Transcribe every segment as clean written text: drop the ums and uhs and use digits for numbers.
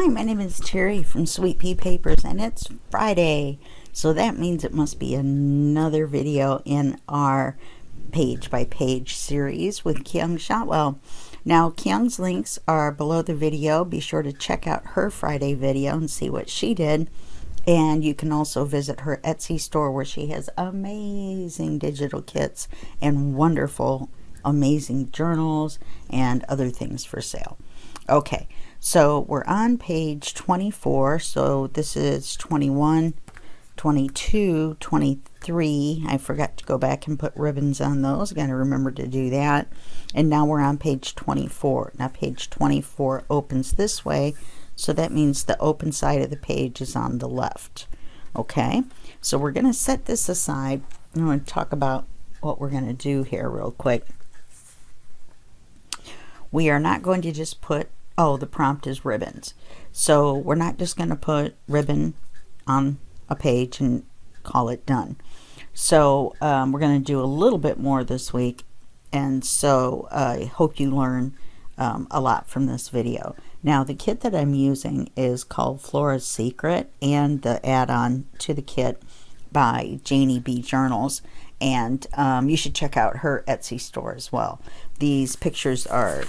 Hi, my name is Terry from Sweet Pea Papers, and it's Friday, so that means it must be another video in our page by page series with Kyung Shotwell. Now, Kyung's links are below the video. Be sure to check out her Friday video and see what she did. And you can also visit her Etsy store where she has amazing digital kits and wonderful, amazing journals and other things for sale. Okay, so we're on page 24. So this is 21, 22, 23. I forgot to go back and put ribbons on those. Got to remember to do that. And now we're on page 24. Now page 24 opens this way. So that means the open side of the page is on the left. Okay, so we're going to set this aside. I'm going to talk about what we're going to do here real quick. We are not going to just put, oh, the prompt is ribbons. So we're not just going to put ribbon on a page and call it done. So we're going to do a little bit more this week. And so I hope you learn a lot from this video. Now the kit that I'm using is called Flora's Secret, and the add-on to the kit by JaneybJournals, and you should check out her Etsy store as well. These pictures are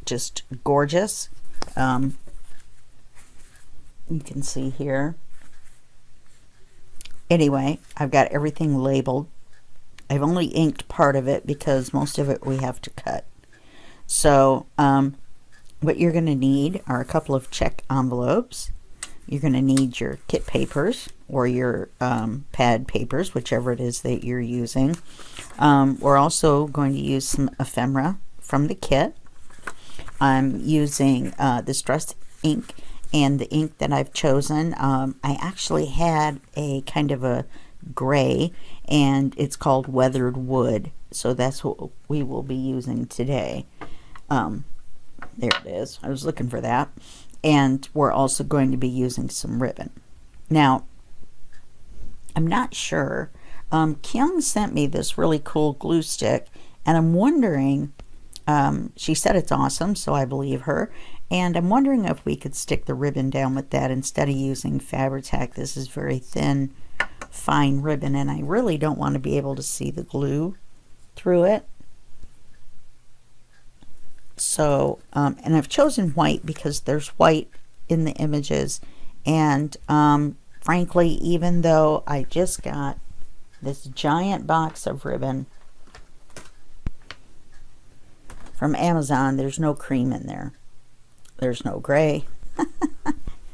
just gorgeous. You can see here. Anyway, I've got everything labeled. I've only inked part of it because most of it we have to cut. So what you're going to need are a couple of check envelopes. You're going to need your kit papers or your pad papers, whichever it is that you're using. We're also going to use some ephemera from the kit. I'm using this Distress ink, and the ink that I've chosen, I actually had a kind of a gray, and it's called Weathered Wood. So that's what we will be using today. There it is. I was looking for that. And we're also going to be using some ribbon. Now, I'm not sure. Kyung sent me this really cool glue stick, and I'm wondering, she said it's awesome, so I believe her. And I'm wondering if we could stick the ribbon down with that instead of using Fabri-Tac. This is very thin, fine ribbon, and I really don't want to be able to see the glue through it. So, and I've chosen white because there's white in the images, and frankly, even though I just got this giant box of ribbon from Amazon, there's no cream in there. There's no gray,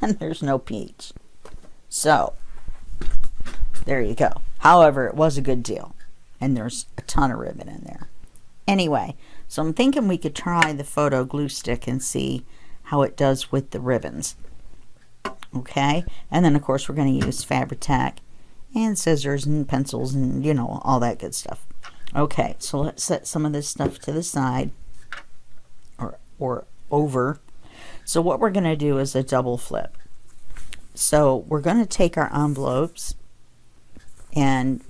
and there's no peach. So, there you go. However, it was a good deal, and there's a ton of ribbon in there. Anyway, so I'm thinking we could try the photo glue stick and see how it does with the ribbons. Okay, and then of course we're going to use Fabri-Tac and scissors and pencils and, you know, all that good stuff. Okay, so let's set some of this stuff to the side or over. So what we're going to do is a double flip. So we're going to take our envelopes and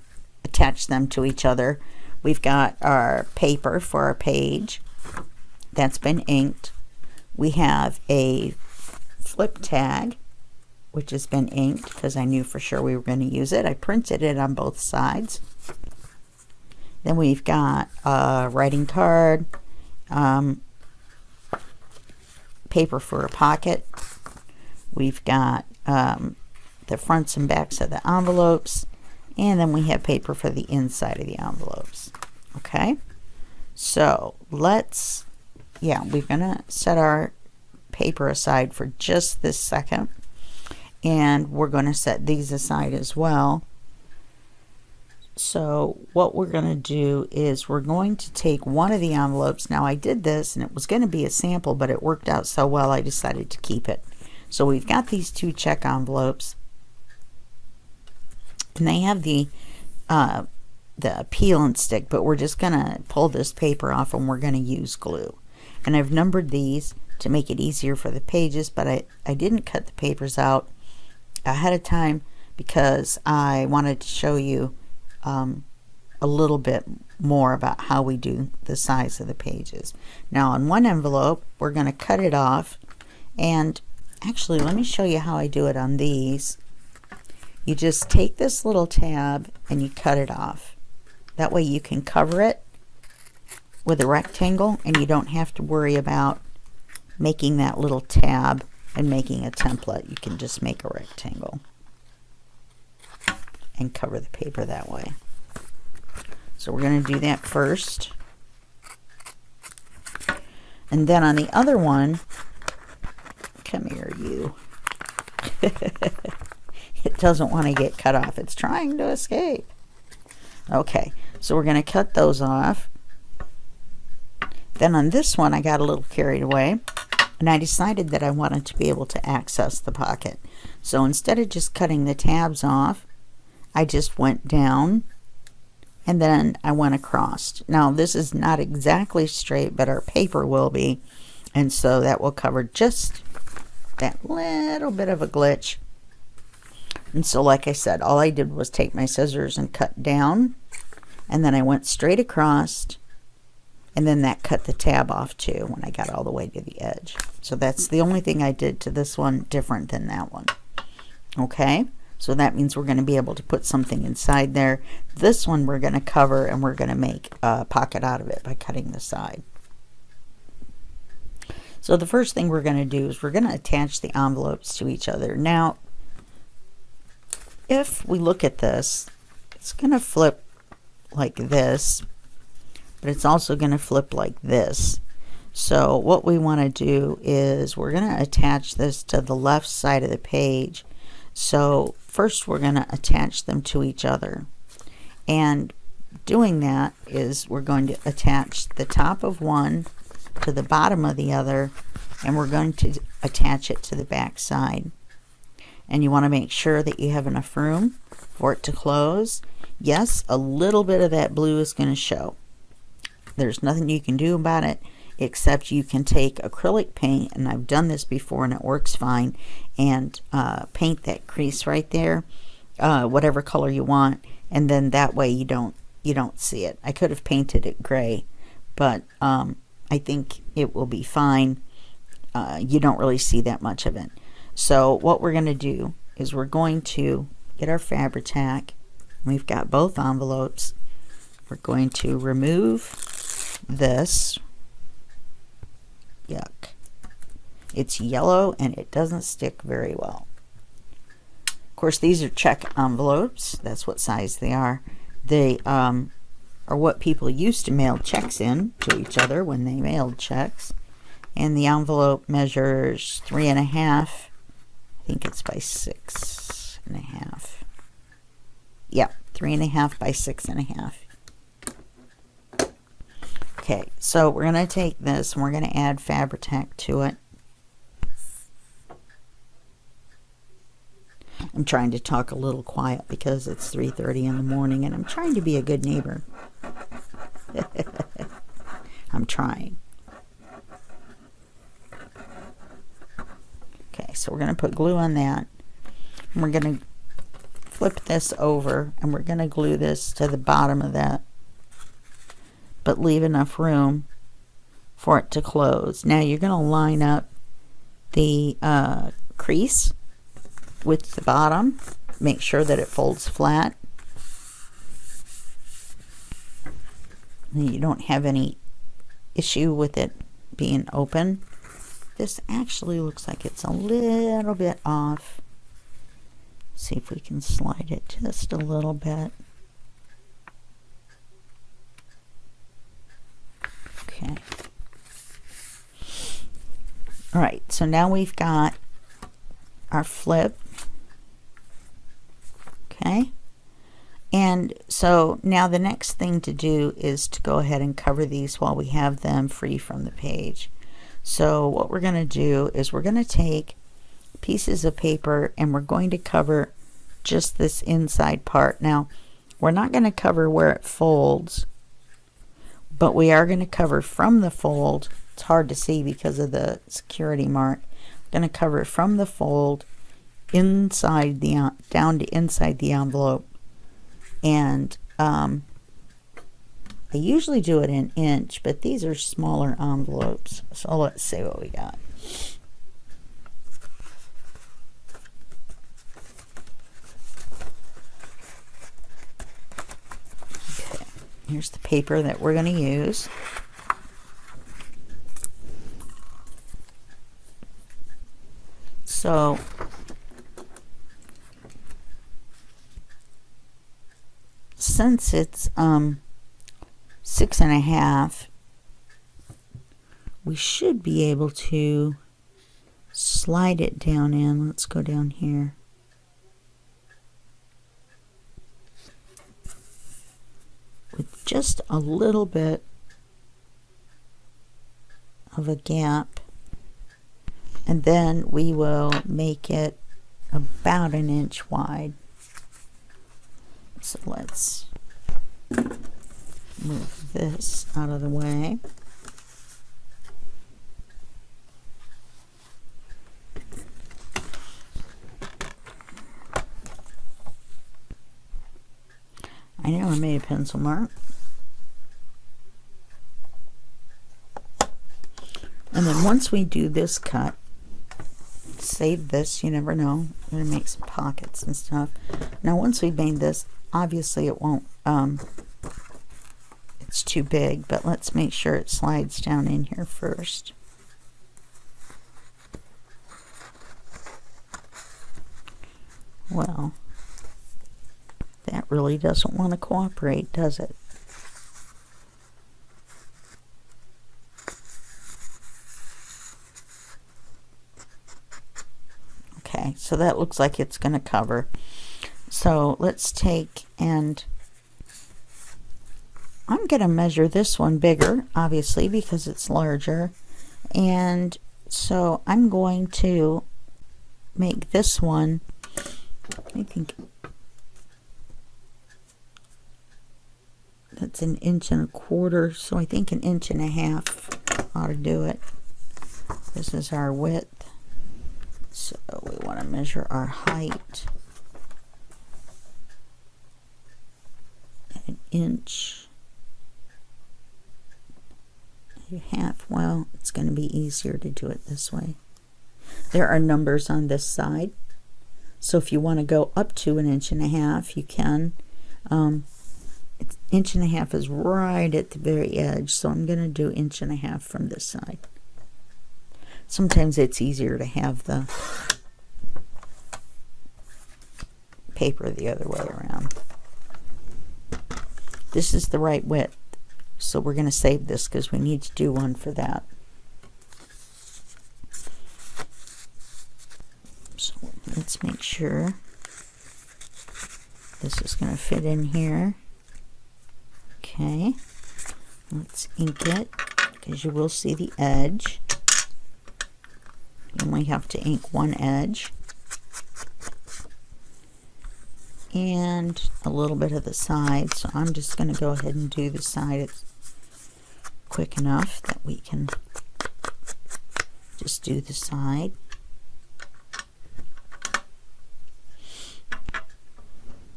attach them to each other. We've got our paper for our page that's been inked. We have a flip tag, which has been inked because I knew for sure we were going to use it. I printed it on both sides. Then we've got a writing card, paper for a pocket. We've got the fronts and backs of the envelopes. And then we have paper for the inside of the envelopes. Okay, so let's, we're gonna set our paper aside for just this second, and we're gonna set these aside as well. So what we're gonna do is we're going to take one of the envelopes. Now I did this and it was gonna be a sample, but it worked out so well I decided to keep it. So we've got these two check envelopes, and they have the peel and stick, but we're just gonna pull this paper off and we're gonna use glue. And I've numbered these to make it easier for the pages, but I didn't cut the papers out ahead of time because I wanted to show you a little bit more about how we do the size of the pages. Now on one envelope we're going to cut it off, and Actually, let me show you how I do it on these. You just take this little tab and you cut it off. That way you can cover it with a rectangle and you don't have to worry about making that little tab and making a template. You can just make a rectangle and cover the paper that way. So we're going to do that first. And then on the other one, come here, you. It doesn't want to get cut off. It's trying to escape. Okay, so we're going to cut those off. Then on this one, I got a little carried away, and I decided that I wanted to be able to access the pocket. So instead of just cutting the tabs off, I just went down, and then I went across. Now, this is not exactly straight, but our paper will be, and so that will cover just that little bit of a glitch. And so, like I said, all I did was take my scissors and cut down, and then I went straight across, and then that cut the tab off too when I got all the way to the edge. So that's the only thing I did to this one different than that one. Okay, so that means we're going to be able to put something inside there. This one we're going to cover, and we're going to make a pocket out of it by cutting the side. So the first thing we're going to do is we're going to attach the envelopes to each other. Now, if we look at this, it's going to flip like this, but it's also going to flip like this. So what we want to do is we're going to attach this to the left side of the page. So first we're going to attach them to each other. And doing that is we're going to attach the top of one to the bottom of the other, and we're going to attach it to the back side. And you want to make sure that you have enough room for it to close. Yes, a little bit of that blue is going to show. There's nothing you can do about it except you can take acrylic paint, and I've done this before and it works fine, and paint that crease right there, whatever color you want, and then that way you don't see it. I could have painted it gray, but I think it will be fine. You don't really see that much of it. So what we're going to do is we're going to get our Fabri-Tac. We've got both envelopes. We're going to remove this. Yuck. It's yellow and it doesn't stick very well. Of course, these are check envelopes. That's what size they are. They are what people used to mail checks in to each other when they mailed checks. And the envelope measures 3.5. I think it's by 6.5. Yeah, 3.5 by 6.5. Okay, so we're going to take this and we're going to add Fabri-Tac to it. I'm trying to talk a little quiet because it's 3:30 in the morning and I'm trying to be a good neighbor. I'm trying. Okay, so we're going to put glue on that. And we're going to flip this over and we're going to glue this to the bottom of that, but leave enough room for it to close. Now you're going to line up the crease with the bottom. Make sure that it folds flat. And you don't have any issue with it being open. This actually looks like it's a little bit off. See if we can slide it just a little bit. Okay. All right, so now we've got our flip. Okay. And so now the next thing to do is to go ahead and cover these while we have them free from the page. So what we're going to do is we're going to take pieces of paper and we're going to cover just this inside part. Now, we're not going to cover where it folds, but we are going to cover from the fold. It's hard to see because of the security mark. We're going to cover it from the fold inside the down to inside the envelope. And I usually do it in inch, but these are smaller envelopes. So let's see what we got. Here's the paper that we're going to use. So since it's 6.5, we should be able to slide it down in. Let's go down here. With just a little bit of a gap, and then we will make it about 1 inch wide. So let's move this out of the way. I know I made a pencil mark. And then once we do this cut, save this, you never know. We're going to make some pockets and stuff. Now once we've made this, obviously it won't, it's too big, but let's make sure it slides down in here first. Well, that really doesn't want to cooperate, does it? Okay, so that looks like it's going to cover. So let's take, and I'm going to measure this one bigger, obviously, because it's larger. And so I'm going to make this one, I think that's 1.25 inches, so I think 1.5 inches ought to do it. This is our width, so we want to measure our height at 1.5 inches. Well, it's going to be easier to do it this way. There are numbers on this side, so if you want to go up to 1.5 inches, you can. 1.5 inches is right at the very edge, so I'm going to do 1.5 inches from this side. Sometimes it's easier to have the paper the other way around. This is the right width, so we're going to save this because we need to do one for that. So let's make sure this is going to fit in here. Okay, let's ink it because you will see the edge. You only have to ink one edge and a little bit of the side, so I'm just going to go ahead and do the side. It's quick enough that we can just do the side.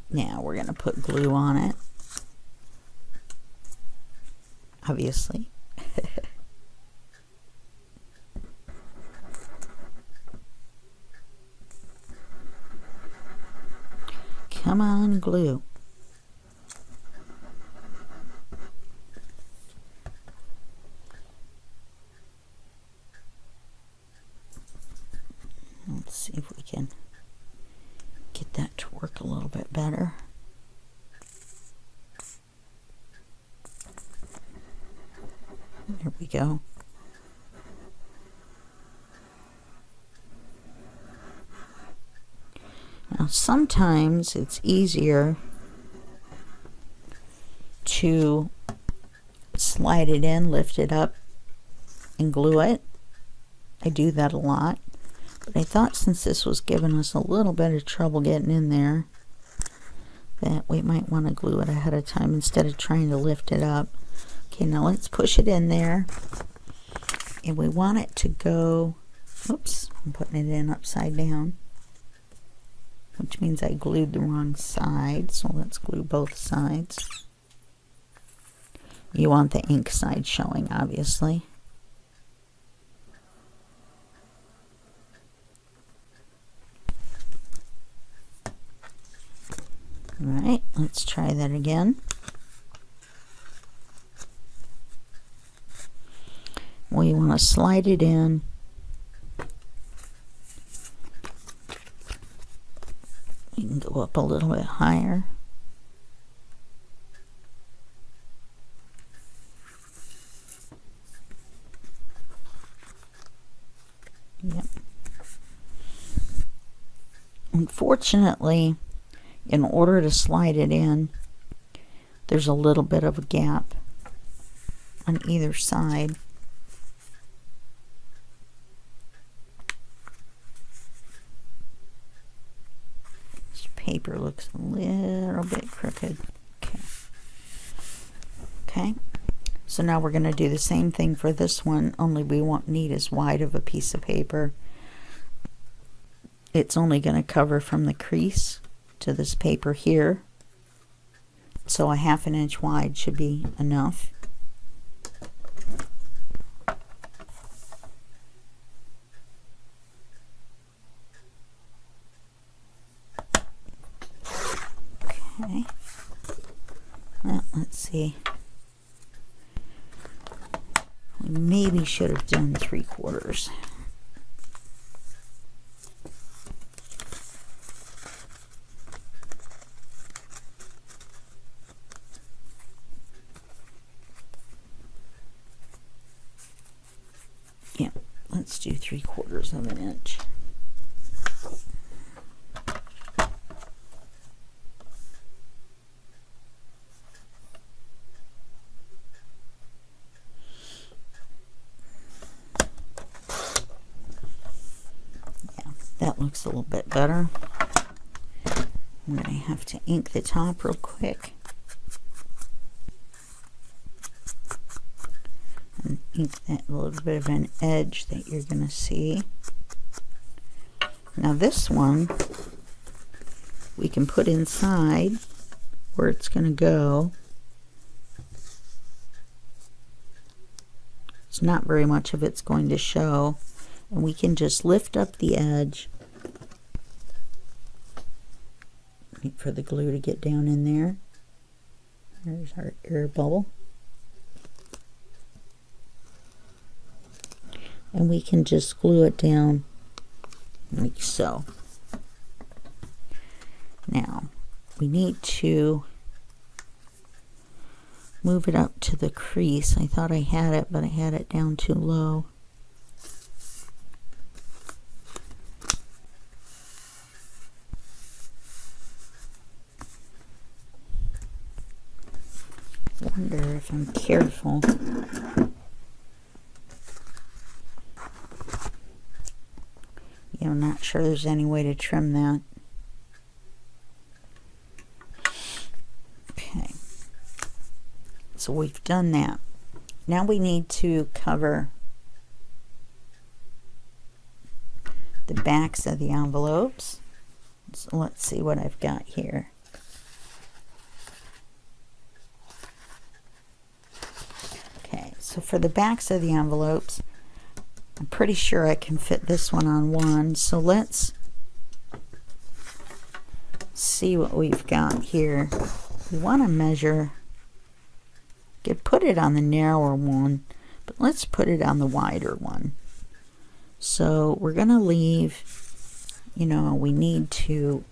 Now we're going to put glue on it, obviously. Come on, glue. Let's see if we can get that to work a little bit better. There we go. Now sometimes it's easier to slide it in, lift it up, and glue it. I do that a lot. But I thought since this was giving us a little bit of trouble getting in there, that we might want to glue it ahead of time instead of trying to lift it up. Okay, now let's push it in there. And we want it to go, oops, I'm putting it in upside down, which means I glued the wrong side, so let's glue both sides. You want the ink side showing, obviously. Alright, let's try that again. we want to slide it in. We can go up a little bit higher. Yep. Unfortunately, in order to slide it in, there's a little bit of a gap on either side. This paper looks a little bit crooked. Okay. Okay. So now we're going to do the same thing for this one, only we won't need as wide of a piece of paper. It's only going to cover from the crease to this paper here. So a 1/2 inch wide should be enough. Okay. Well, let's see. We maybe should have done 3/4. Yeah, let's do 3/4 of an inch. That looks a little bit better. I'm going to have to ink the top real quick. And ink that little bit of an edge that you're going to see. Now this one, we can put inside where it's going to go. It's not very much of it's going to show. And we can just lift up the edge. Wait for the glue to get down in there. There's our air bubble. And we can just glue it down like so. Now, we need to move it up to the crease. I thought I had it, but I had it down too low. Wonder if I'm careful. Yeah, I'm not sure there's any way to trim that. Okay. So we've done that. Now we need to cover the backs of the envelopes. So let's see what I've got here. So for the backs of the envelopes, I'm pretty sure I can fit this one on one. So let's see what we've got here. We want to measure, could put it on the narrower one, but let's put it on the wider one. So we're going to leave, you know, we need to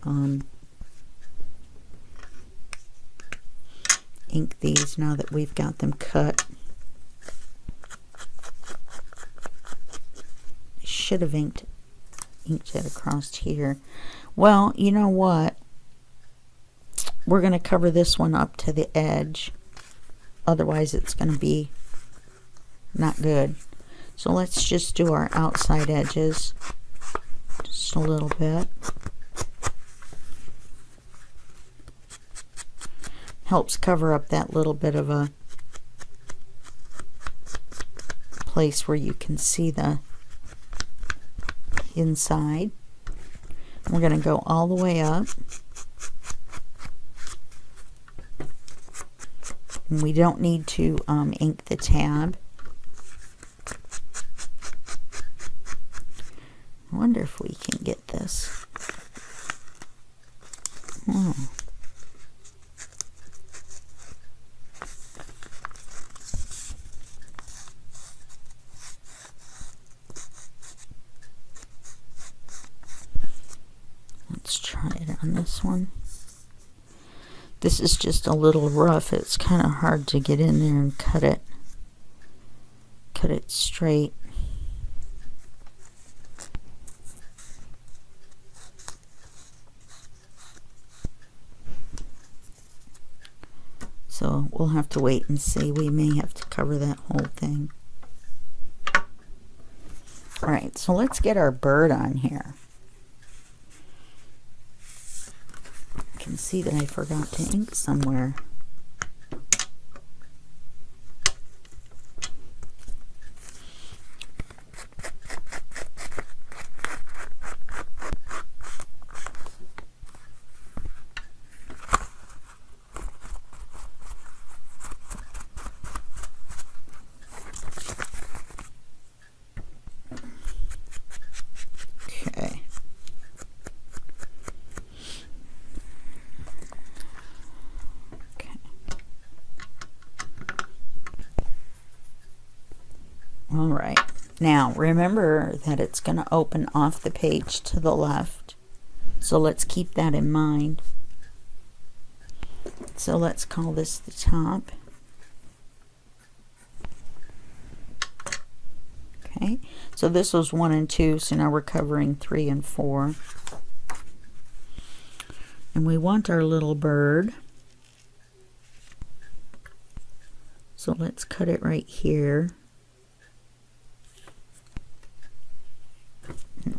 ink these now that we've got them cut. Should have inked it across here. Well, you know what? We're going to cover this one up to the edge. Otherwise, it's going to be not good. So let's just do our outside edges just a little bit. Helps cover up that little bit of a place where you can see the inside. We're going to go all the way up. And we don't need to ink the tab. I wonder if we can get this. on this one. This is just a little rough. It's kind of hard to get in there and cut it straight. So we'll have to wait and see. We may have to cover that whole thing. Alright, so let's get our bird on here. I can see that I forgot to ink somewhere. All right, now remember that it's going to open off the page to the left, so let's keep that in mind. So let's call this the top. Okay, so this was 1 and 2, so now we're covering 3 and 4. And we want our little bird. So let's cut it right here.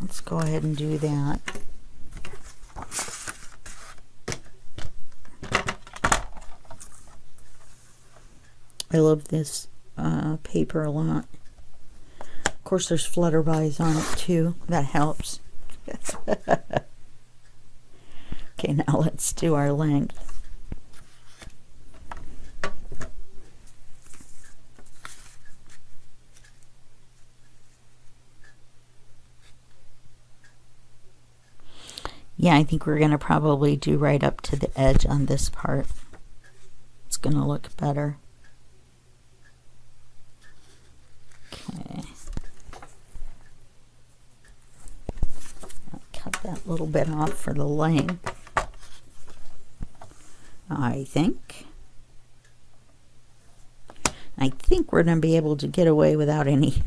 Let's go ahead and do that. I love this paper a lot. Of course, there's flutterbys on it too. That helps. Okay, now let's do our length. Yeah, I think we're going to probably do right up to the edge on this part. It's going to look better. Okay. I'll cut that little bit off for the length, I think. I think we're going to be able to get away without any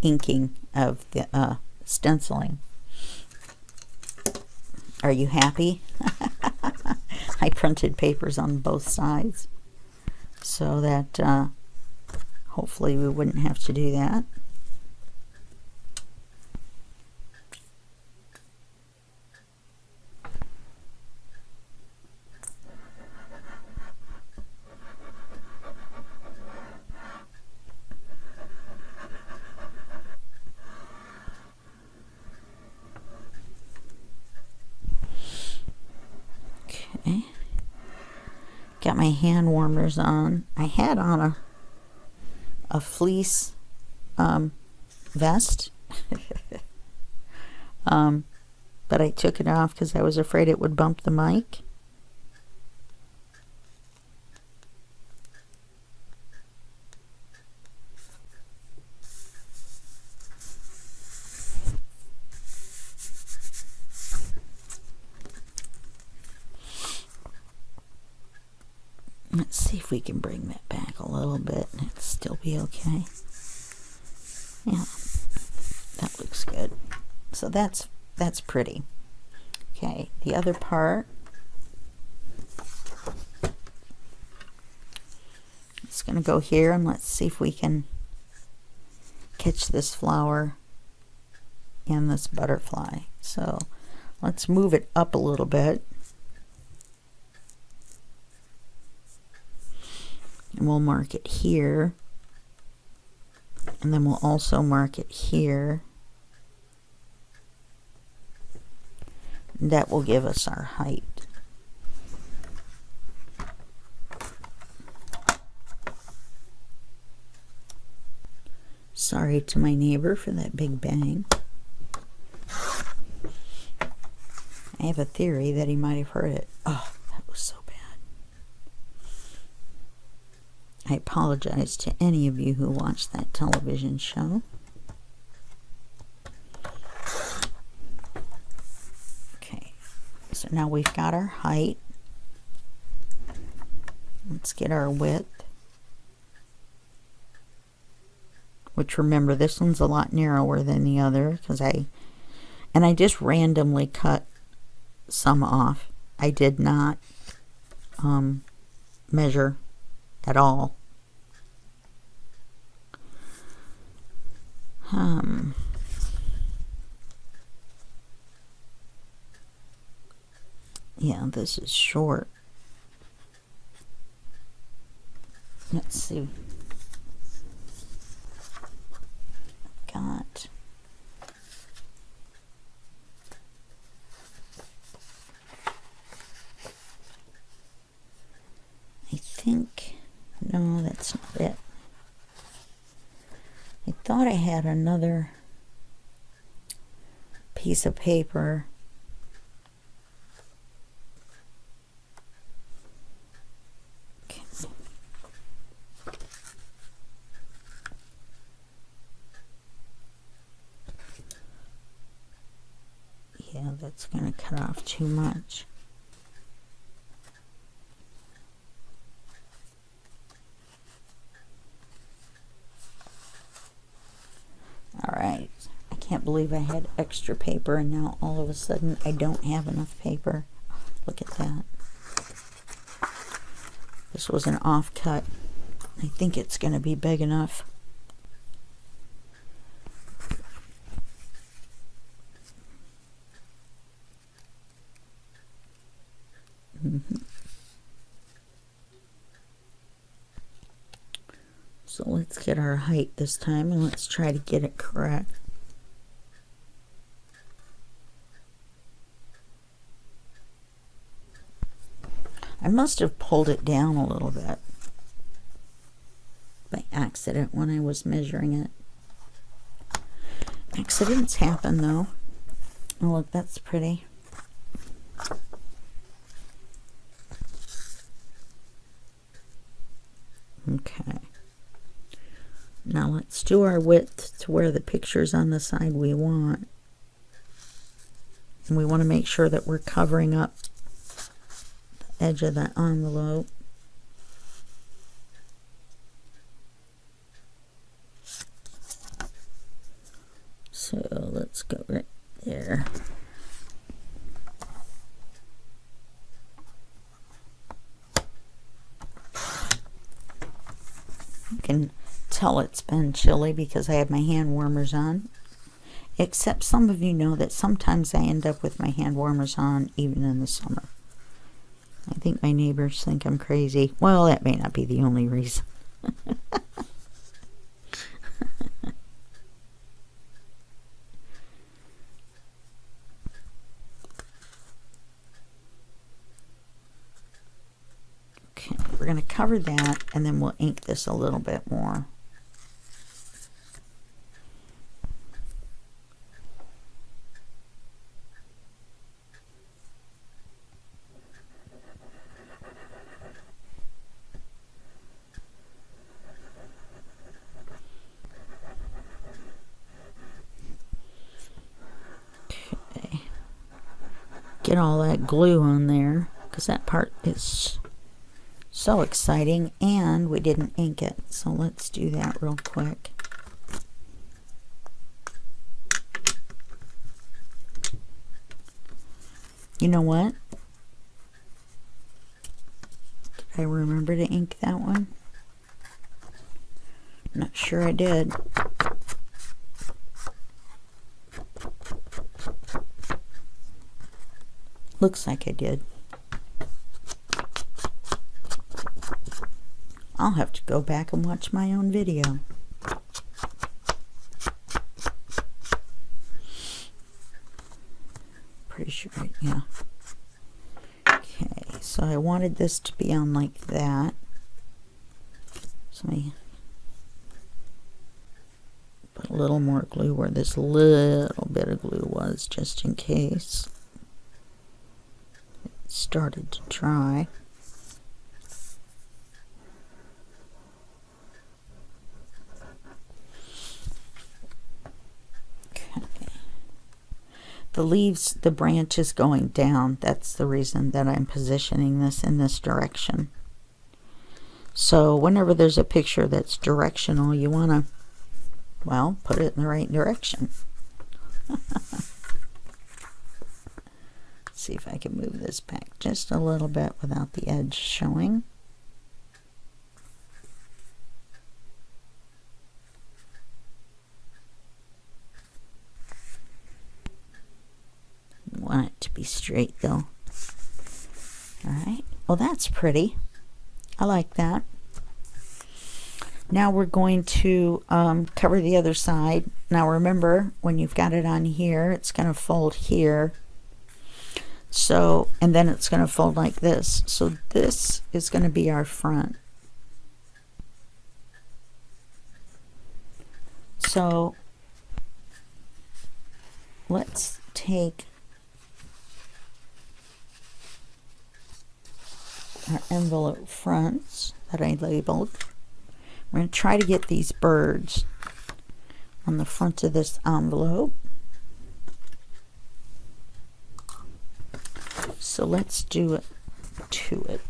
inking of the stenciling. Are you happy? I printed papers on both sides so that hopefully we wouldn't have to do that. Got my hand warmers on. I had on a fleece vest, but I took it off because I was afraid it would bump the mic. Let's see if we can bring that back a little bit and it'll still be okay. Yeah, that looks good. So that's pretty. Okay, the other part. It's going to go here, and let's see if we can catch this flower and this butterfly. So let's move it up a little bit. And we'll mark it here, and then we'll also mark it here. And that will give us our height. Sorry to my neighbor for that big bang. I have a theory that he might have heard it. Oh, that was so bad. I apologize to any of you who watched that television show. So now we've got our height. Let's get our width. Which, remember, this one's a lot narrower than the other because I just randomly cut some off. I did not measure at all. Yeah, this is short. Let's see. Got I think, no, that's not it. I thought I had another piece of paper. Okay. Yeah, that's going to cut off too much. Alright, I can't believe I had extra paper and now all of a sudden I don't have enough paper. Look at that. This was an offcut. I think it's going to be big enough. So let's get our height this time and let's try to get it correct. I must have pulled it down a little bit by accident when I was measuring it. Accidents happen though. Oh, look, that's pretty. Okay. Now let's do our width to where the picture's on the side we want. And we want to make sure that we're covering up the edge of that envelope. So let's go right there. You can tell it's been chilly because I have my hand warmers on. Except some of you know that sometimes I end up with my hand warmers on even in the summer. I think my neighbors think I'm crazy. Well, that may not be the only reason. Okay, we're going to cover that and then we'll ink this a little bit more. Get all that glue on there because that part is so exciting and we didn't ink it, so let's do that real quick. You know what? Did I remember to ink that one? Not sure I did. Looks like I did. I'll have to go back and watch my own video. Pretty sure, yeah. Okay, so I wanted this to be on like that. So let me put a little more glue where this little bit of glue was, just in case it started to dry. The leaves, the branch is going down. That's the reason that I'm positioning this in this direction. So whenever there's a picture that's directional, you want to, well, put it in the right direction. Let's see if I can move this back just a little bit without the edge showing. Want it to be straight though. Alright, well that's pretty. I like that. Now we're going to cover the other side. Now remember, when you've got it on here, it's going to fold here. So, and then it's going to fold like this. So this is going to be our front. So let's take our envelope fronts that I labeled. We're going to try to get these birds on the front of this envelope. So let's do it to it.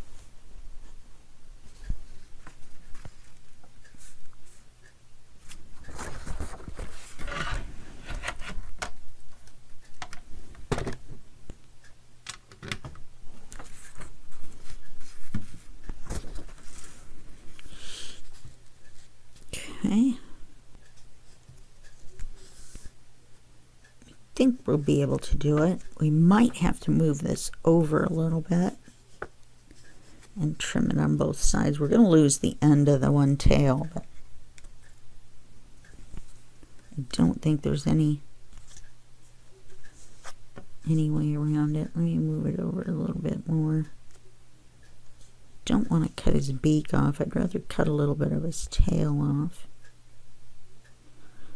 Okay. I think we'll be able to do it. We might have to move this over a little bit and trim it on both sides. We're going to lose the end of the one tail, but I don't think there's any way around it. Let me move it over a little bit more. Don't want to cut his beak off. I'd rather cut a little bit of his tail off.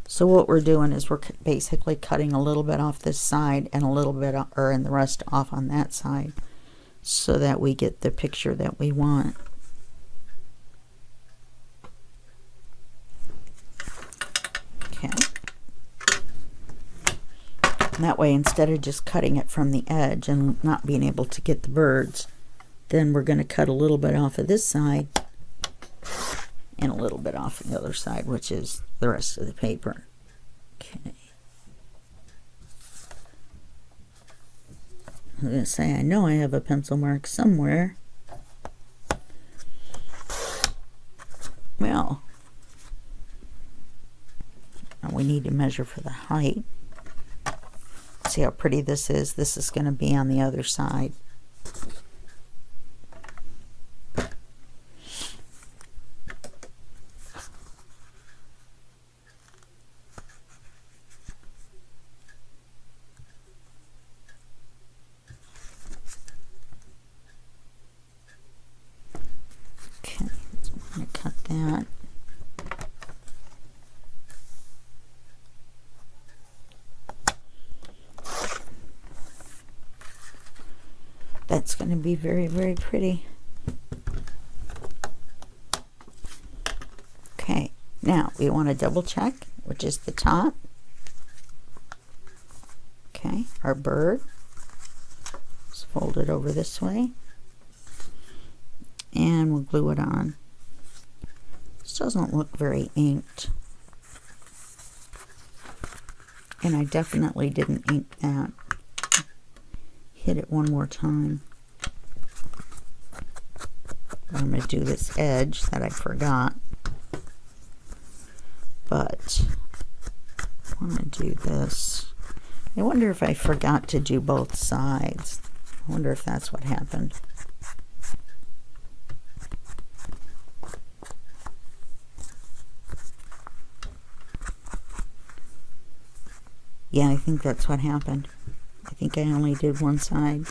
So what we're doing is we're basically cutting a little bit off this side and a little bit, or and the rest off on that side, so that we get the picture that we want. Okay. And that way, instead of just cutting it from the edge and not being able to get the birds, then we're going to cut a little bit off of this side and a little bit off the other side, which is the rest of the paper. Okay. I was going to say, I know I have a pencil mark somewhere. Well, now we need to measure for the height. See how pretty this is? This is going to be on the other side. That. That's going to be very, very pretty. Okay, now we want to double check, which is the top. Okay, our bird. Let's fold it over this way. And we'll glue it on. This doesn't look very inked. And I definitely didn't ink that. Hit it one more time. I'm going to do this edge that I forgot. But I want to do this. I wonder if I forgot to do both sides. I wonder if that's what happened. Yeah, I think that's what happened. I think I only did one side.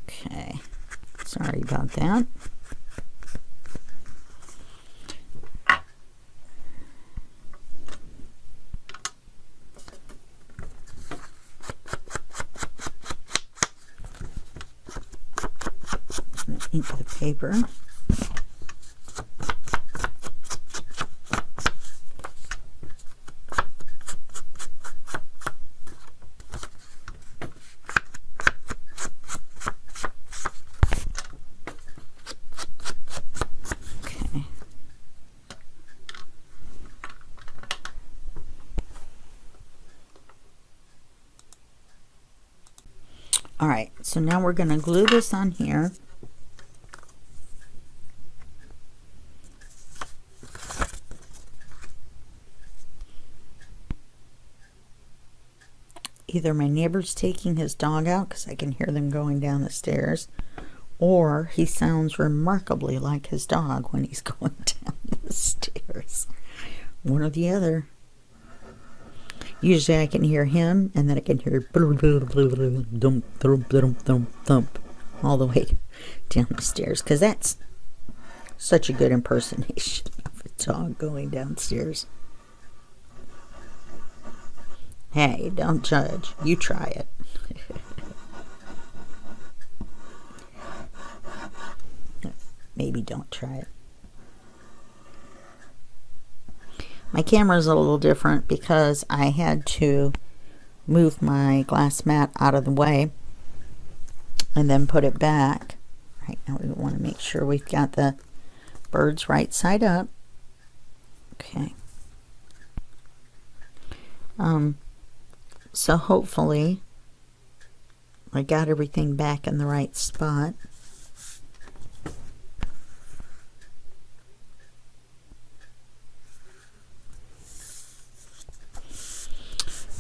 Okay, sorry about that. Ink the paper. All right, so now we're going to glue this on here. Either my neighbor's taking his dog out because I can hear them going down the stairs, or he sounds remarkably like his dog when he's going down the stairs. One or the other. Usually I can hear him, and then I can hear thump all the way down the stairs, because that's such a good impersonation of a dog going downstairs. Hey, don't judge. You try it. Maybe don't try it. My camera's a little different because I had to move my glass mat out of the way and then put it back. Right now we want to make sure we've got the birds right side up. Okay. So hopefully I got everything back in the right spot.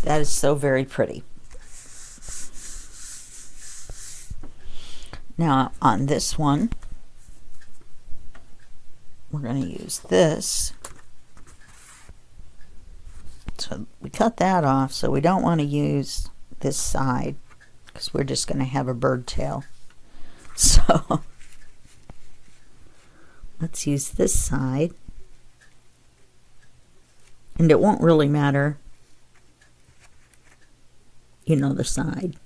That is so very pretty. Now on this one, we're going to use this. So we cut that off, so we don't want to use this side because we're just going to have a bird tail. So let's use this side. And it won't really matter, you know, the side.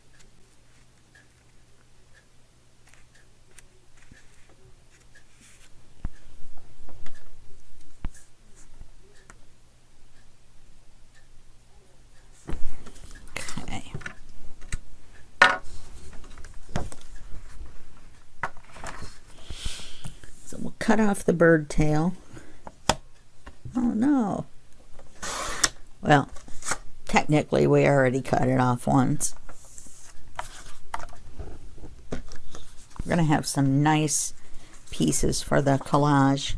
Okay. So we'll cut off the bird tail. Oh no. Well, technically we already cut it off once. We're going to have some nice pieces for the collage.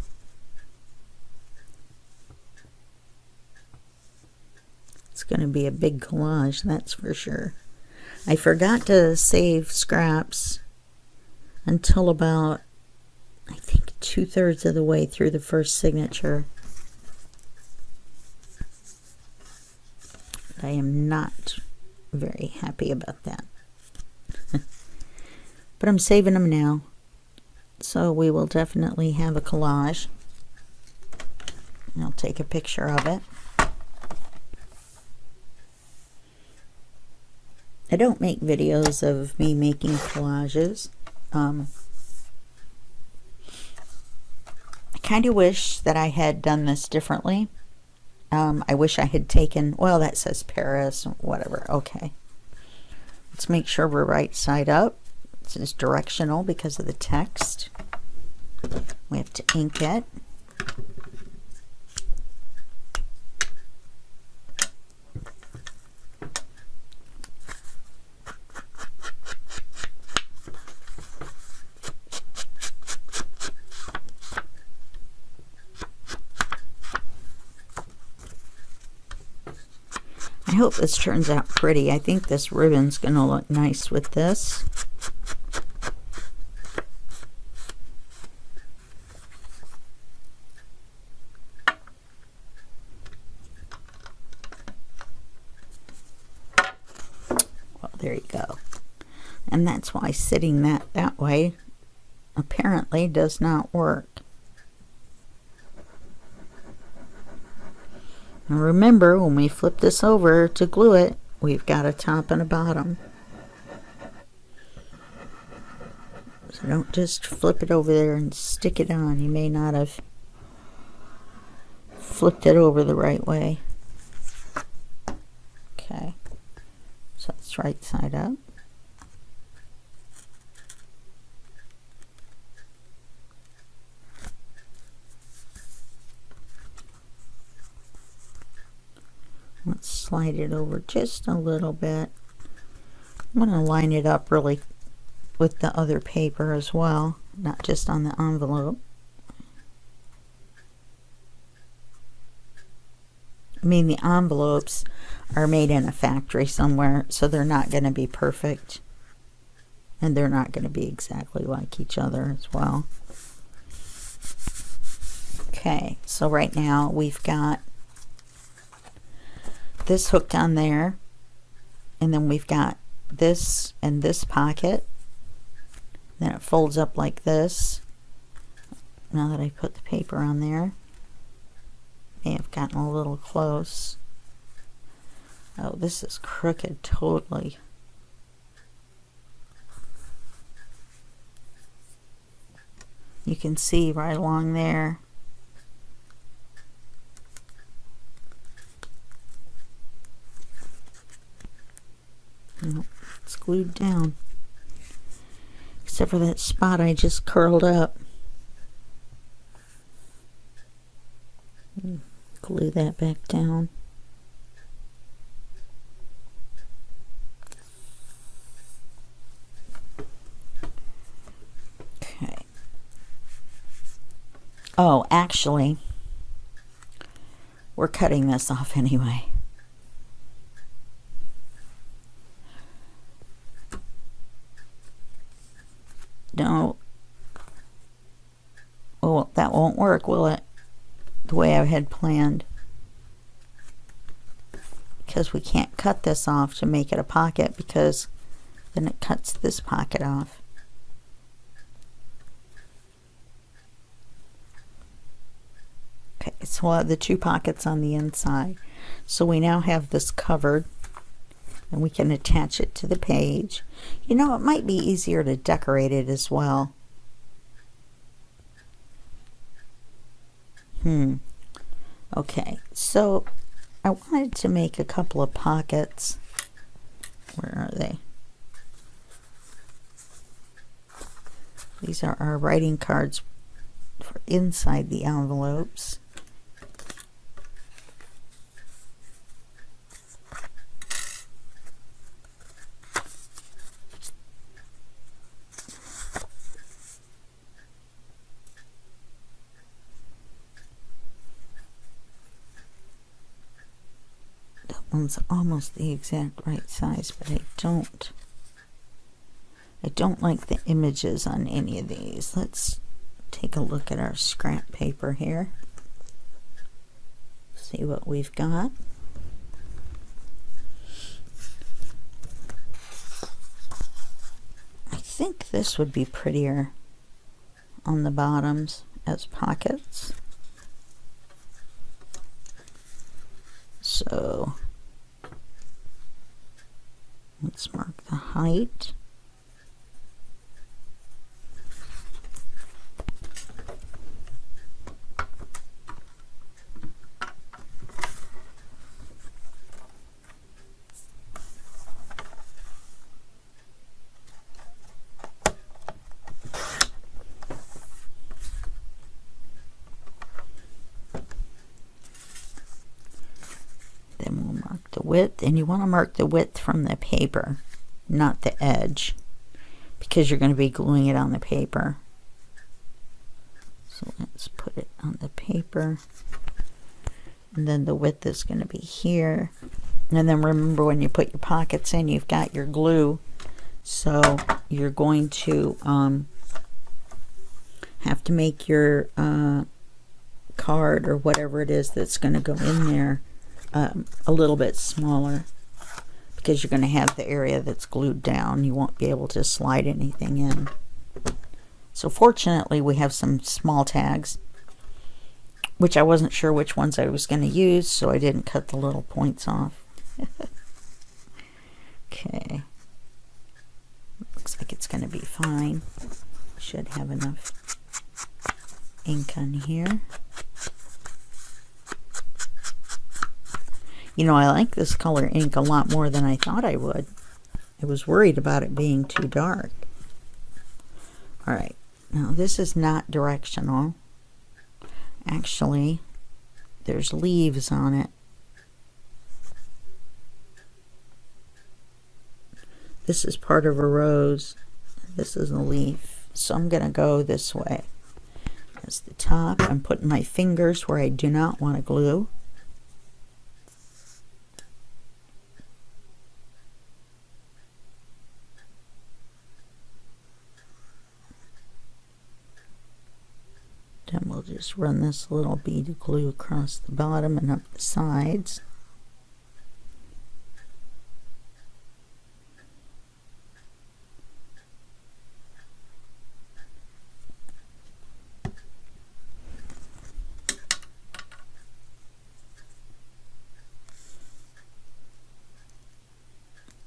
It's going to be a big collage, that's for sure. I forgot to save scraps until about, I think, 2/3 of the way through the first signature. I am not very happy about that. But I'm saving them now. So we will definitely have a collage. I'll take a picture of it. I don't make videos of me making collages. I kind of wish that I had done this differently. I wish I had taken, well, that says Paris, whatever. Okay. Let's make sure we're right side up. This is directional because of the text. We have to ink it. I hope this turns out pretty. I think this ribbon's going to look nice with this. Well, there you go. And that's why sitting that way apparently does not work. Now remember, when we flip this over to glue it, we've got a top and a bottom. So don't just flip it over there and stick it on. You may not have flipped it over the right way. Okay, so it's right side up. Let's slide it over just a little bit. I'm going to line it up really with the other paper as well, not just on the envelope. I mean, the envelopes are made in a factory somewhere, so they're not going to be perfect. And they're not going to be exactly like each other as well. Okay, so right now we've got this hooked on there, and then we've got this and this pocket. Then it folds up like this. Now that I put the paper on there, may have gotten a little close. Oh, this is crooked totally. You can see right along there. Nope, it's glued down. Except for that spot I just curled up. Glue that back down. Okay. Oh, actually, we're cutting this off anyway. No. Oh, that won't work, will it? The way I had planned. Because we can't cut this off to make it a pocket, because then it cuts this pocket off. Okay, so we'll have the two pockets on the inside. So we now have this covered, and we can attach it to the page. You know, it might be easier to decorate it as well. Okay, so I wanted to make a couple of pockets. Where are they? These are our writing cards for inside the envelopes. One's almost the exact right size, but I don't like the images on any of these. Let's take a look at our scrap paper here. See what we've got. I think this would be prettier on the bottoms as pockets. So let's mark the height. Then we'll mark the width, and you want to mark the width from the paper, not the edge, because you're going to be gluing it on the paper. So let's put it on the paper, and then the width is going to be here. And then remember, when you put your pockets in, you've got your glue, so you're going to have to make your card or whatever it is that's going to go in there a little bit smaller, because you're going to have the area that's glued down. You won't be able to slide anything in. So fortunately we have some small tags, which I wasn't sure which ones I was going to use, so I didn't cut the little points off. Okay, looks like it's going to be fine. Should have enough ink on here. You know, I like this color ink a lot more than I thought I would. I was worried about it being too dark. Alright, now this is not directional. Actually, there's leaves on it. This is part of a rose. This is a leaf. So I'm going to go this way. As the top, I'm putting my fingers where I do not want to glue. Then we'll just run this little bead of glue across the bottom and up the sides.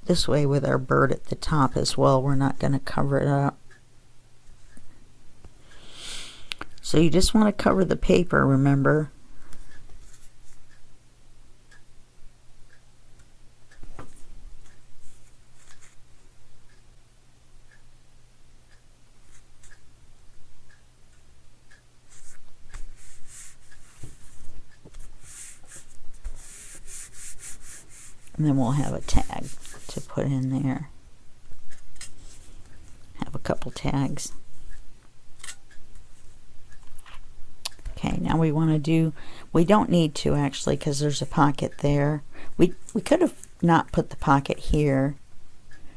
This way with our bird at the top as well, we're not going to cover it up. So you just want to cover the paper, remember. And then we'll have a tag to put in there. Have a couple tags. Okay, now we want to do, we don't need to actually because there's a pocket there. We could have not put the pocket here,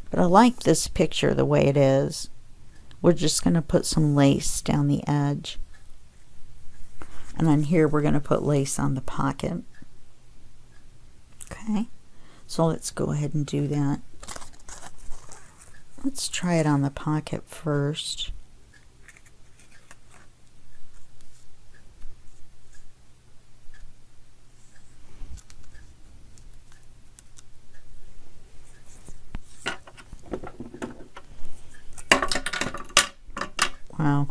but I like this picture the way it is. We're just going to put some lace down the edge. And then here we're going to put lace on the pocket. Okay, so let's go ahead and do that. Let's try it on the pocket first. Wow,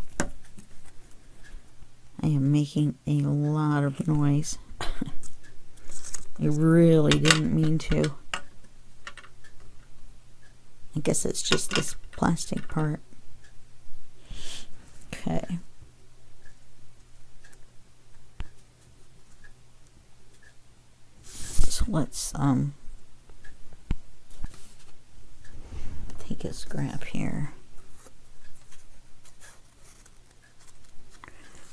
I am making a lot of noise. I really didn't mean to. I guess it's just this plastic part. Okay. So let's take a scrap here.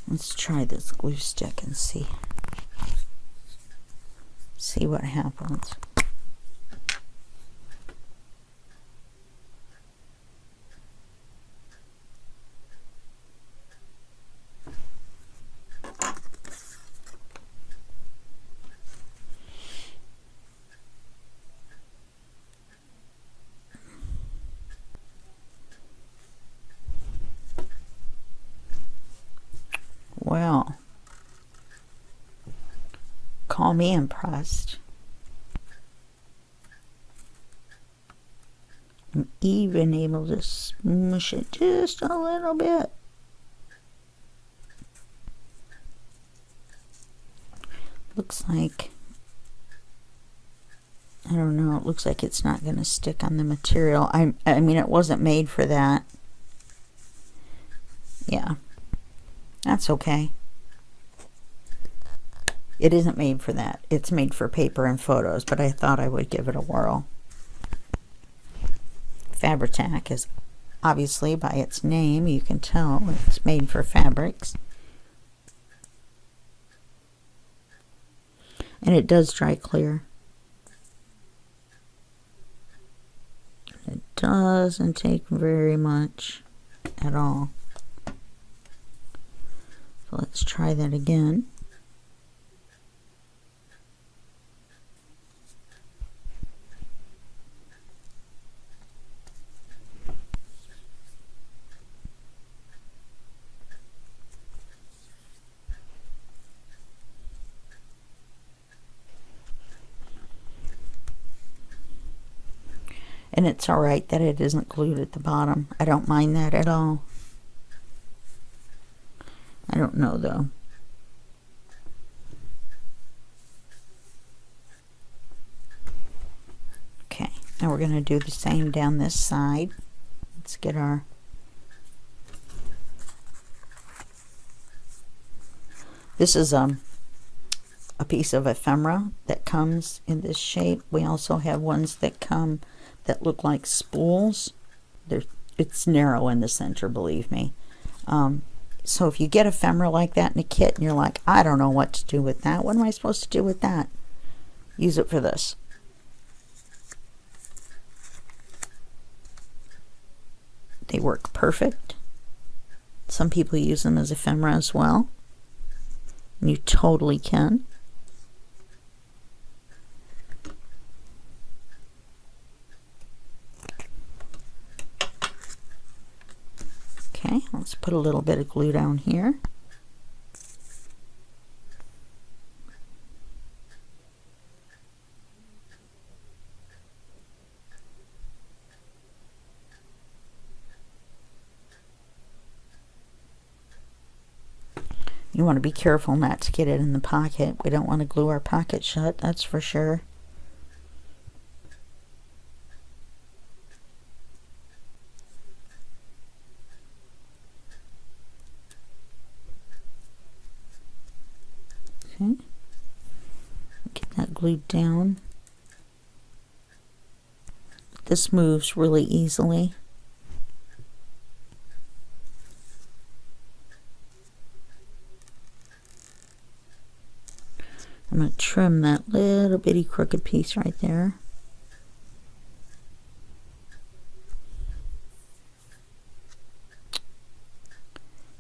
Let's try this glue stick and see what happens. Well, call me impressed. I'm even able to smush it just a little bit. Looks like, I don't know, it looks like it's not going to stick on the material. I mean, it wasn't made for that. Yeah. That's okay. It isn't made for that. It's made for paper and photos, but I thought I would give it a whirl. Fabri-Tac is obviously, by its name, you can tell it's made for fabrics. And it does dry clear. It doesn't take very much at all. So let's try that again. And it's all right that it isn't glued at the bottom. I don't mind that at all. I don't know though. Okay, now we're going to do the same down this side. Let's get our this is a piece of ephemera that comes in this shape. We also have ones that come that look like spools. It's narrow in the center, believe me. So if you get ephemera like that in a kit and you're like, I don't know what to do with that, what am I supposed to do with that? Use it for this. They work perfect. Some people use them as ephemera as well. You totally can. Okay, let's put a little bit of glue down here. You want to be careful not to get it in the pocket. We don't want to glue our pocket shut, that's for sure. Okay. Get that glued down. This moves really easily. I'm going to trim that little bitty crooked piece right there.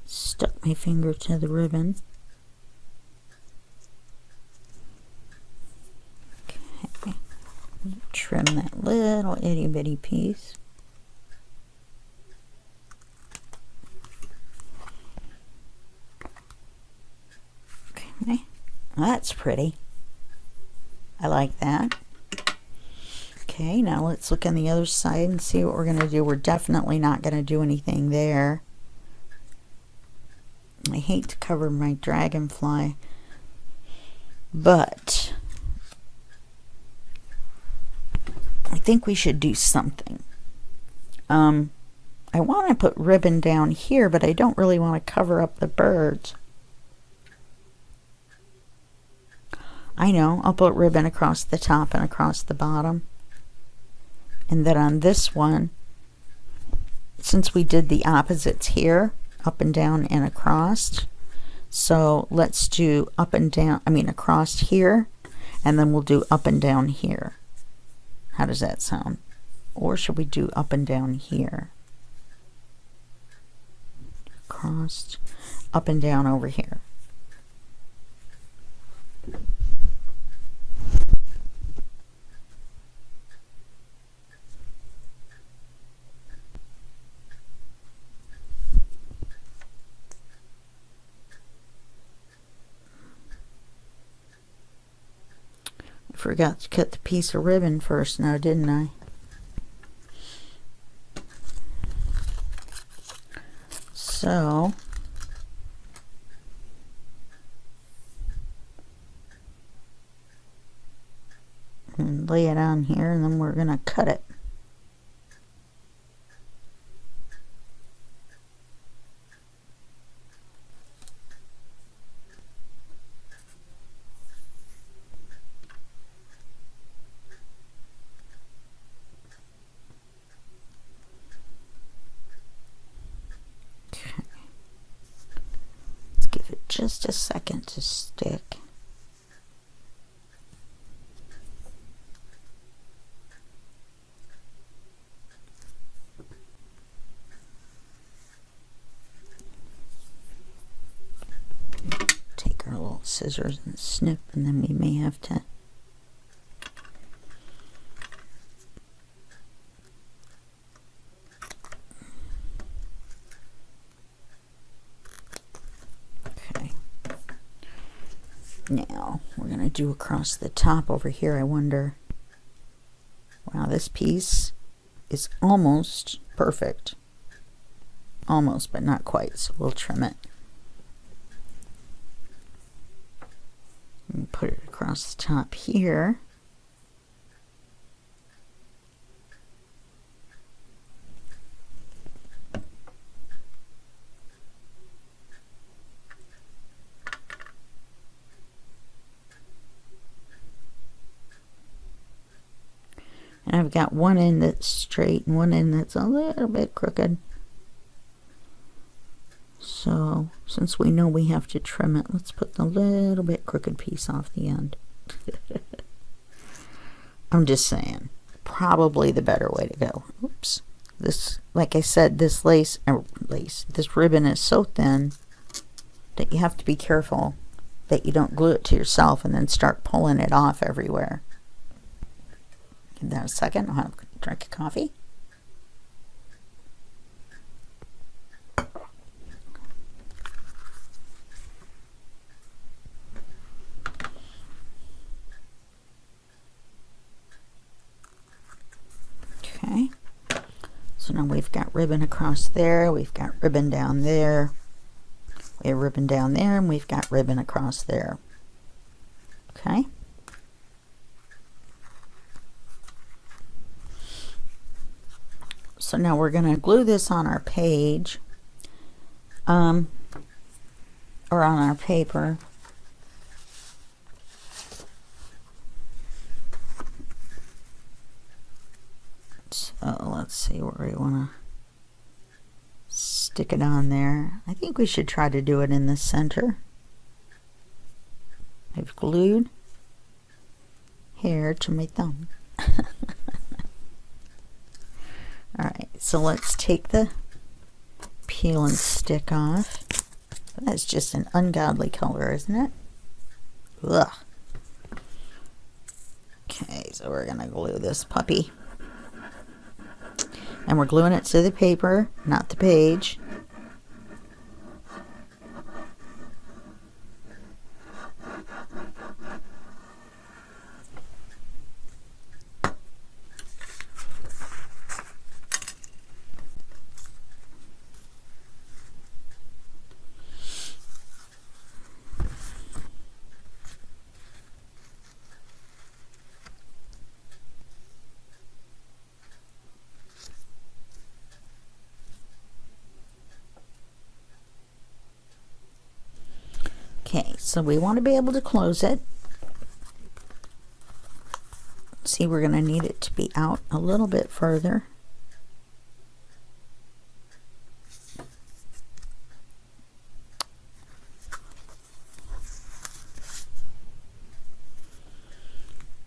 Stuck my finger to the ribbon. Okay. Trim that little itty bitty piece. Okay. That's pretty. I like that. Okay, now let's look on the other side and see what we're going to do. We're definitely not going to do anything there. I hate to cover my dragonfly, but I think we should do something. I want to put ribbon down here, but I don't really want to cover up the birds. I know, I'll put ribbon across the top and across the bottom. And then on this one, since we did the opposites here, up and down and across, so let's do up and down, across here, and then we'll do up and down here. How does that sound? Or should we do up and down here? Across, up and down over here. Forgot to cut the piece of ribbon first now, didn't I? So and lay it on here, and then we're going to cut it. Just a second to stick. Take our little scissors and snip, and then we may have to Now we're going to do across the top over here. I wonder, wow, this piece is almost perfect. Almost, but not quite, so we'll trim it. And put it across the top here. And I've got one end that's straight and one end that's a little bit crooked. So since we know we have to trim it, let's put the little bit crooked piece off the end. I'm just saying, probably the better way to go. Oops. This, like I said, this this ribbon is so thin that you have to be careful that you don't glue it to yourself and then start pulling it off everywhere. Give that a second. I'll have a drink of coffee. Okay. So now we've got ribbon across there. We've got ribbon down there. We have ribbon down there, and we've got ribbon across there. Okay. So now we're going to glue this on our page, or on our paper. So let's see where we want to stick it on there. I think we should try to do it in the center. I've glued hair to my thumb. Alright, so let's take the peel and stick off. That's just an ungodly color, isn't it? Ugh. Okay, so we're going to glue this puppy. And we're gluing it to the paper, not the page. Okay, so we want to be able to close it. See, we're going to need it to be out a little bit further.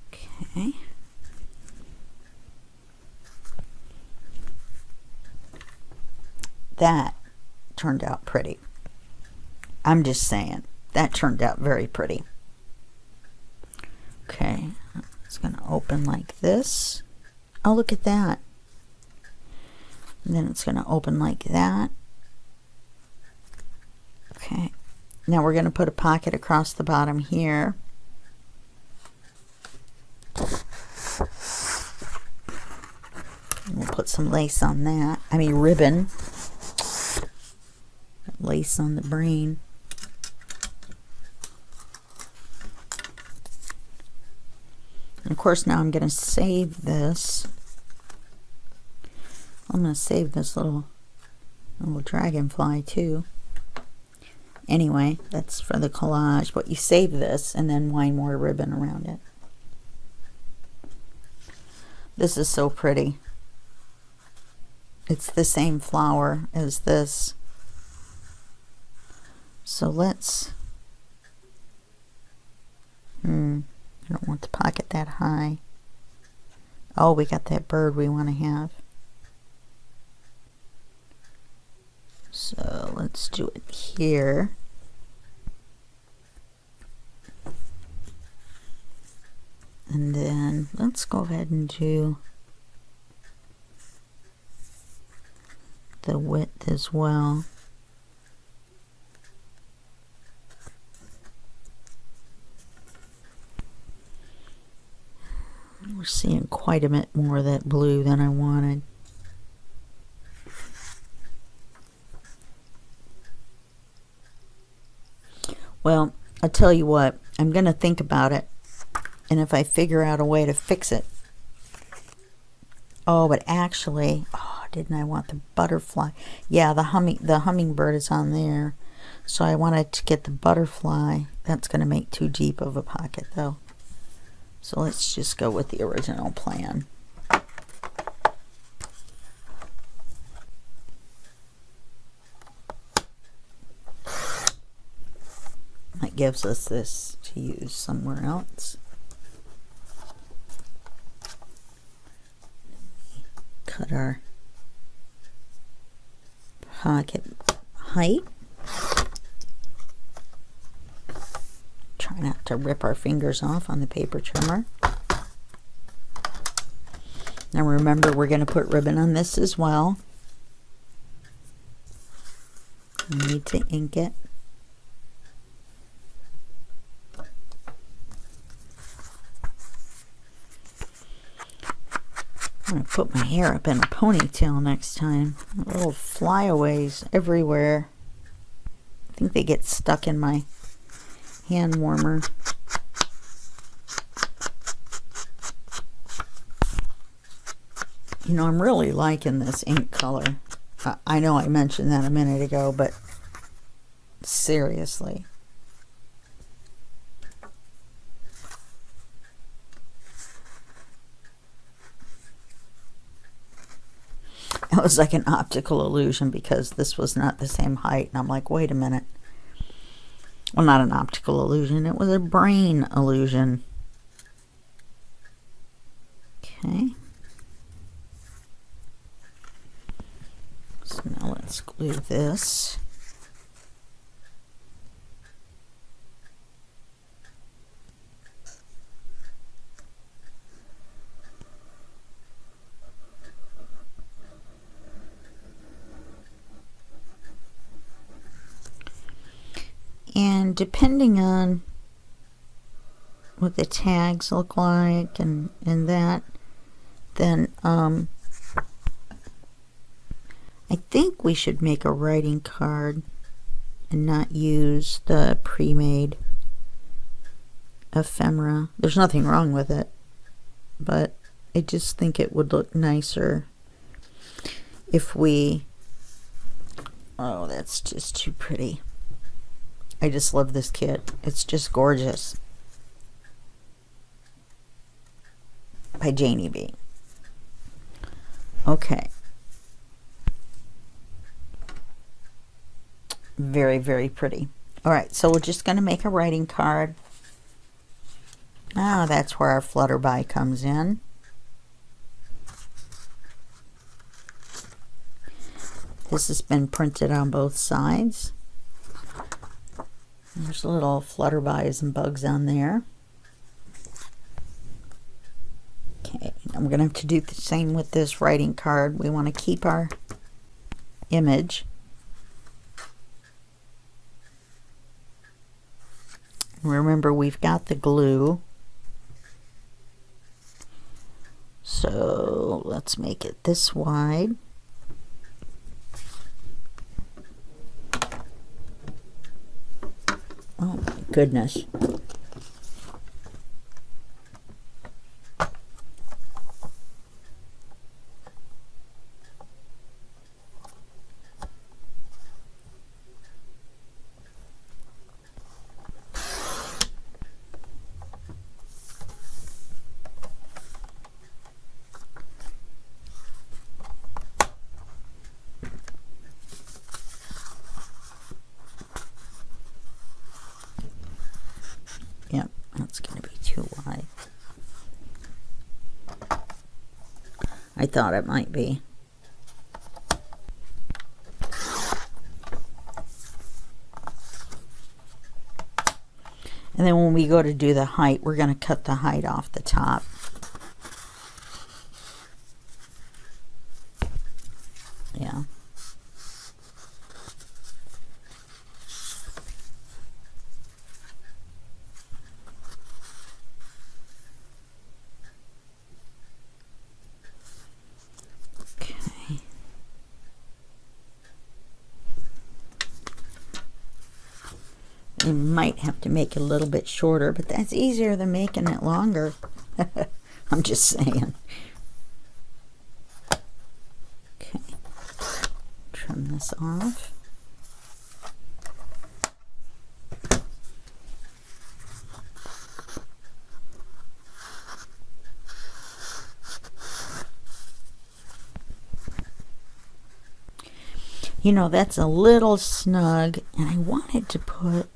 Okay. That turned out pretty. I'm just saying. That turned out very pretty. Okay, it's going to open like this. Oh, look at that. And then it's going to open like that. Okay, now we're going to put a pocket across the bottom here. And we'll put some lace on that. I mean ribbon. Lace on the brain. And of course now I'm going to save this. I'm going to save this little dragonfly too. Anyway, that's for the collage, but you save this and then wind more ribbon around it. This is so pretty. It's the same flower as this. So let's, I don't want the pocket that high. Oh, we got that bird we want to have. So let's do it here. And then let's go ahead and do the width as well. We're seeing quite a bit more of that blue than I wanted. Well, I'll tell you what, I'm going to think about it, and if I figure out a way to fix it. Oh, but actually, oh, didn't I want the butterfly? Yeah, the hummingbird is on there, so I wanted to get the butterfly. That's going to make too deep of a pocket, though. So let's just go with the original plan. gives us this to use somewhere else. Cut our pocket height. Try not to rip our fingers off on the paper trimmer. Now remember, we're going to put ribbon on this as well. We need to ink it. I'm going to put my hair up in a ponytail next time. Little flyaways everywhere. I think they get stuck in my hand warmer. You know, I'm really liking this ink color. I know I mentioned that a minute ago, but seriously. It was like an optical illusion because this was not the same height. And I'm like, wait a minute. Well, not an optical illusion. It was a brain illusion. Okay. So now let's glue this. And depending on what the tags look like and that, then I think we should make a writing card and not use the pre-made ephemera. There's nothing wrong with it, but I just think it would look nicer if we... Oh, that's just too pretty. I just love this kit. It's just gorgeous. By JaneybJ. Okay. Very, very pretty. Alright, so we're just going to make a writing card. Now that's where our flutterby comes in. This has been printed on both sides. There's little flutterbys and bugs on there. Okay, I'm going to have to do the same with this writing card. We want to keep our image. Remember, we've got the glue. So let's make it this wide. Oh my goodness. Yep, that's going to be too wide. I thought it might be. And then when we go to do the height, we're going to cut the height off the top. Yeah. You might have to make it a little bit shorter, but that's easier than making it longer. I'm just saying. Okay. Trim this off. You know, that's a little snug, and I wanted to put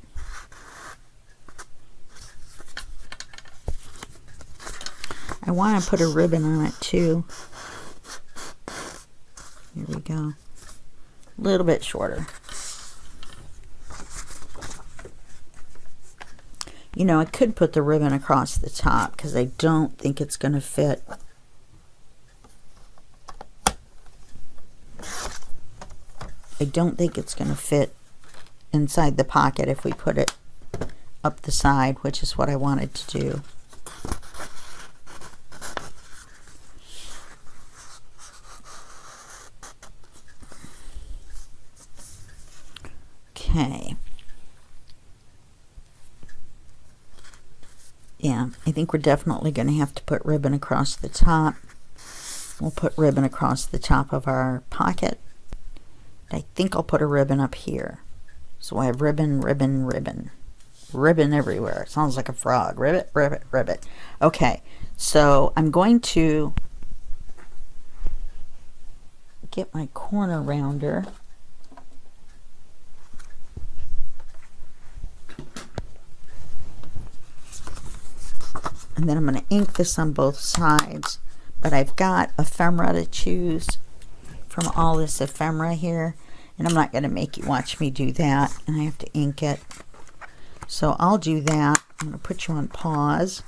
I want to put a ribbon on it too. Here we go. A little bit shorter. You know, I could put the ribbon across the top because I don't think it's going to fit. I don't think it's going to fit inside the pocket if we put it up the side, which is what I wanted to do. Okay. Yeah, I think we're definitely going to have to put ribbon across the top. We'll put ribbon across the top of our pocket. I think I'll put a ribbon up here. So I have ribbon, ribbon, ribbon. Ribbon everywhere. It sounds like a frog. Ribbit, ribbit, ribbit. Okay, so I'm going to get my corner rounder. And then I'm going to ink this on both sides. But I've got ephemera to choose from all this ephemera here. And I'm not going to make you watch me do that. And I have to ink it. So I'll do that. I'm going to put you on pause.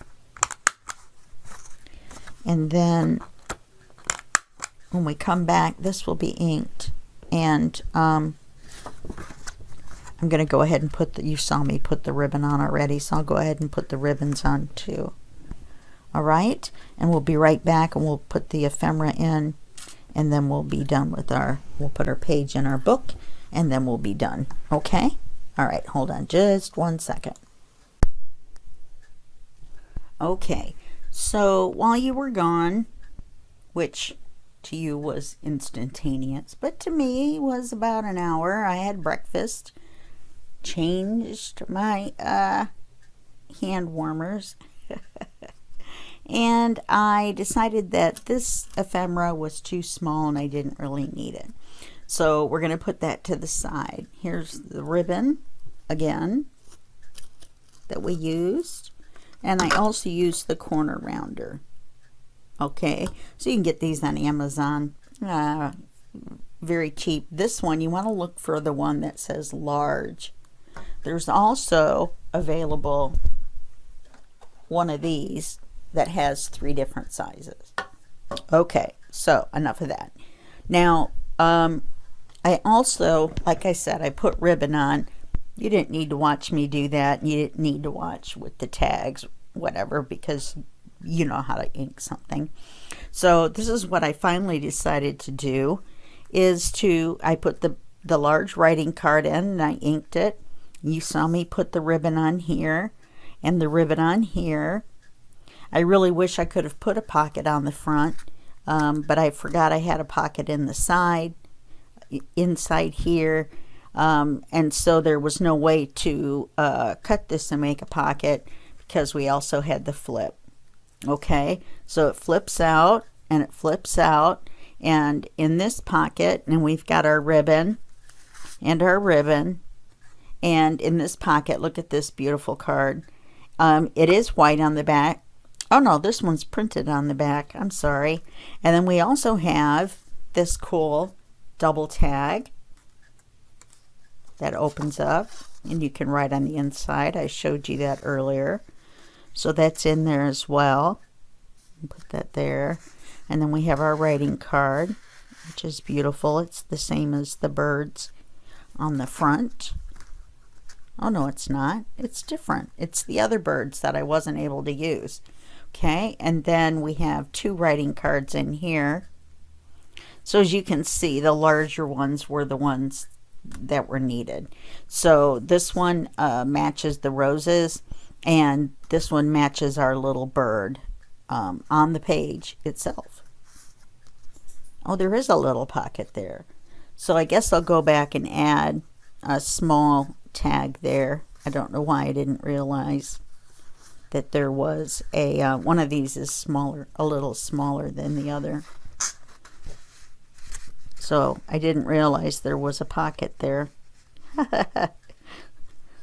And then when we come back, this will be inked. And I'm going to go ahead and put the, you saw me put the ribbon on already. So I'll go ahead and put the ribbons on too. All right, and we'll be right back, and we'll put the ephemera in, and then we'll be done with our, we'll put our page in our book, and then we'll be done. Okay? All right, hold on just 1 second. Okay, so while you were gone, which to you was instantaneous, but to me was about an hour, I had breakfast, changed my hand warmers, and I decided that this ephemera was too small and I didn't really need it. So we're going to put that to the side. Here's the ribbon again that we used. And I also used the corner rounder. Okay, so you can get these on Amazon. Very cheap. This one, you want to look for the one that says large. There's also available one of these that has 3 different sizes. Okay, so enough of that. Now, I also, like I said, I put ribbon on. You didn't need to watch me do that. You didn't need to watch with the tags, whatever, because you know how to ink something. So this is what I finally decided to do, is I put the large writing card in and I inked it. You saw me put the ribbon on here and the ribbon on here. I really wish I could have put a pocket on the front, but I forgot I had a pocket in the side, inside here, and so there was no way to cut this and make a pocket because we also had the flip. Okay, so it flips out and it flips out, and in this pocket, and we've got our ribbon and our ribbon, and in this pocket, look at this beautiful card. It is white on the back. Oh no, this one's printed on the back. I'm sorry. And then we also have this cool double tag that opens up and you can write on the inside. I showed you that earlier. So that's in there as well. Put that there. And then we have our writing card, which is beautiful. It's the same as the birds on the front. Oh no, it's not. It's different. It's the other birds that I wasn't able to use. Okay, and then we have 2 writing cards in here. So as you can see, the larger ones were the ones that were needed. So this one matches the roses, and this one matches our little bird on the page itself. Oh, there is a little pocket there. So I guess I'll go back and add a small tag there. I don't know why I didn't realize that there was a one of these is smaller, a little smaller than the other. So I didn't realize there was a pocket there.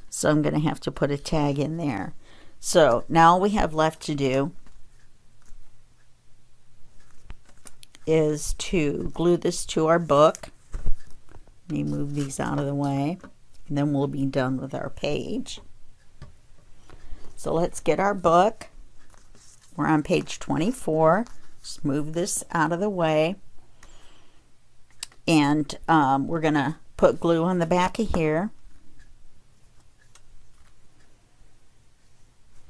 So I'm going to have to put a tag in there. So now all we have left to do is to glue this to our book. Let me move these out of the way, and then we'll be done with our page. So let's get our book. We're on page 24. Just move this out of the way. And we're going to put glue on the back of here.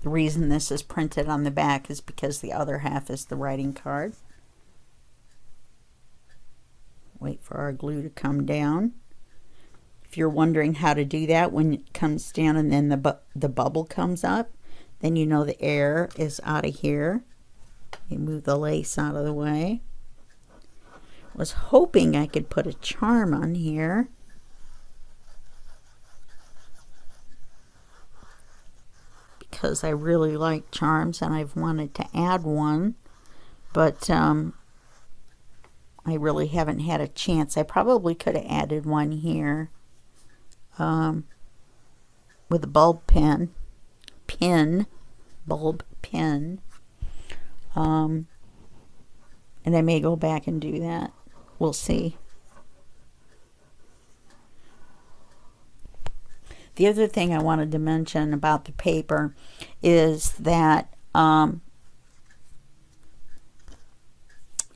The reason this is printed on the back is because the other half is the writing card. Wait for our glue to come down. If you're wondering how to do that, when it comes down and then the bubble comes up, then you know the air is out of here. You move the lace out of the way. Was hoping I could put a charm on here. Because I really like charms and I've wanted to add one. But I really haven't had a chance. I probably could have added one here with a bulb bulb pin. And I may go back and do that. We'll see. The other thing I wanted to mention about the paper is that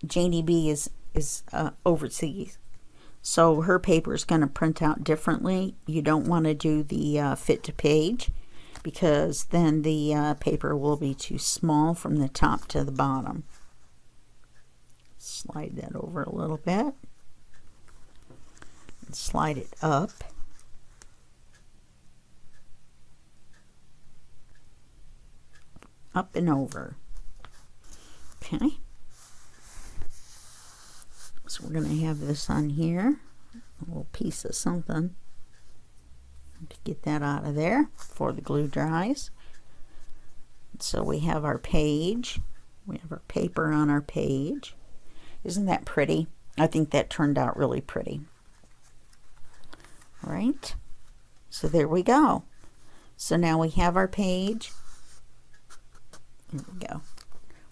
Janie B is overseas, so her paper is going to print out differently. You don't want to do the fit to page, because then the paper will be too small from the top to the bottom. Slide that over a little bit and slide it up. Up and over. Okay. So we're going to have this on here, a little piece of something to get that out of there before the glue dries. So we have our page. We have our paper on our page. Isn't that pretty? I think that turned out really pretty. All right. So there we go. So now we have our page. Here we go.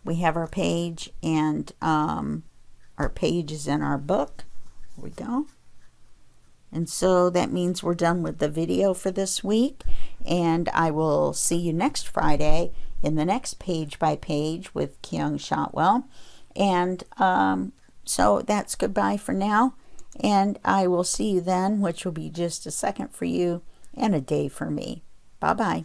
We have our page, and our page is in our book. Here we go. And so that means we're done with the video for this week, and I will see you next Friday in the next page by page with Kyung Shotwell. And so that's goodbye for now, and I will see you then, which will be just a second for you and a day for me. Bye-bye.